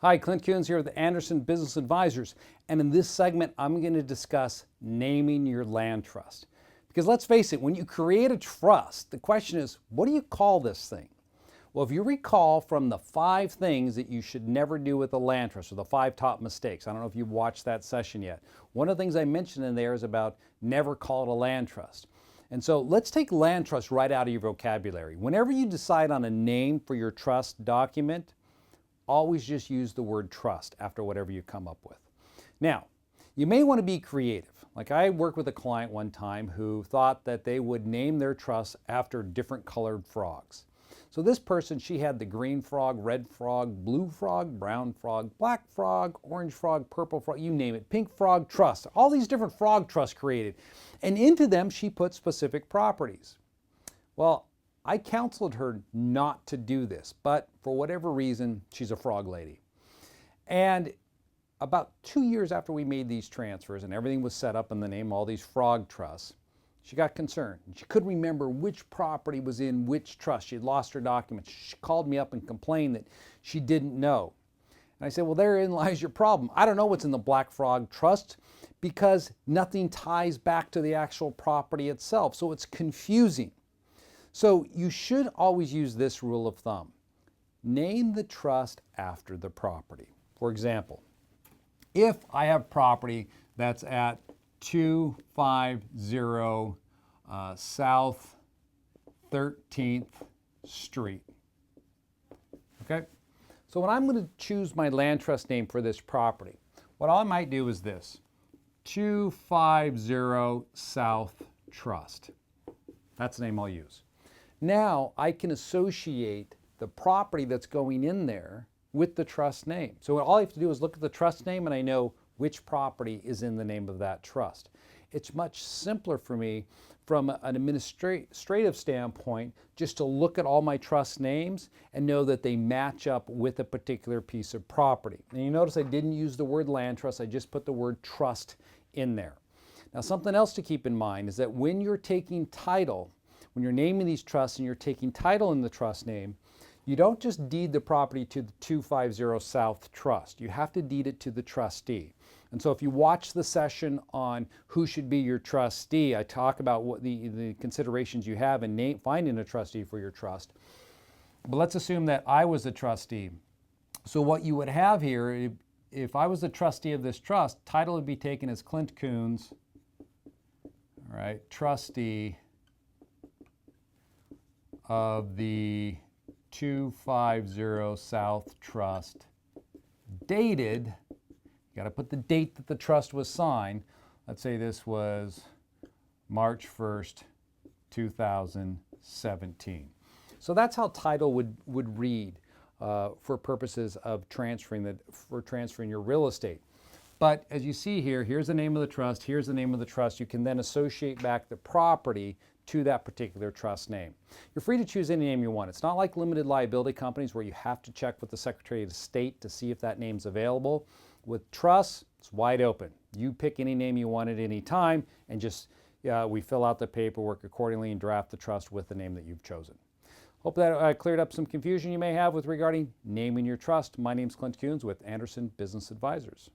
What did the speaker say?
Hi, Clint Coons here with Anderson Business Advisors, and in this segment I'm going to discuss naming your land trust. Because let's face it, when you create a trust, the question is, what do you call this thing? Well, if you recall from the 5 things that you should never do with a land trust, or the 5 top mistakes, I don't know if you've watched that session yet. One of the things I mentioned in there is about never call it a land trust. And so let's take land trust right out of your vocabulary. Whenever you decide on a name for your trust document, always just use the word trust after whatever you come up with. Now, you may want to be creative. Like I worked with a client one time who thought that they would name their trust after different colored frogs. So this person, she had the green frog, red frog, blue frog, brown frog, black frog, orange frog, purple frog, you name it, pink frog trust, all these different frog trusts created. And into them she put specific properties. Well, I counseled her not to do this, but for whatever reason, she's a frog lady. And about 2 years after we made these transfers and everything was set up in the name of all these frog trusts, she got concerned. She couldn't remember which property was in which trust. She had lost her documents. She called me up and complained that she didn't know. And I said, well, therein lies your problem. I don't know what's in the black frog trust because nothing ties back to the actual property itself, so it's confusing. So you should always use this rule of thumb. Name the trust after the property. For example, if I have property that's at 250 South 13th Street, okay? So when I'm going to choose my land trust name for this property, what I might do is this, 250 South Trust. That's the name I'll use. Now I can associate the property that's going in there with the trust name. So all I have to do is look at the trust name and I know which property is in the name of that trust. It's much simpler for me from an administrative standpoint just to look at all my trust names and know that they match up with a particular piece of property. And you notice I didn't use the word land trust, I just put the word trust in there. Now something else to keep in mind is that when you're taking title, when you're naming these trusts and you're taking title in the trust name, you don't just deed the property to the 250 South Trust. You have to deed it to the trustee. And so if you watch the session on who should be your trustee, I talk about what the considerations you have in finding a trustee for your trust. But let's assume that I was the trustee. So what you would have here, if I was the trustee of this trust, title would be taken as Clint Coons, all right, trustee of the 250 South Trust, dated, you got to put the date that the trust was signed. Let's say this was March 1st, 2017. So that's how title would read for purposes of transferring your real estate. But as you see here, here's the name of the trust, here's the name of the trust. You can then associate back the property to that particular trust name. You're free to choose any name you want. It's not like limited liability companies where you have to check with the Secretary of State to see if that name's available. With trusts, it's wide open. You pick any name you want at any time and just we fill out the paperwork accordingly and draft the trust with the name that you've chosen. Hope that cleared up some confusion you may have with regarding naming your trust. My name's Clint Coons with Anderson Business Advisors.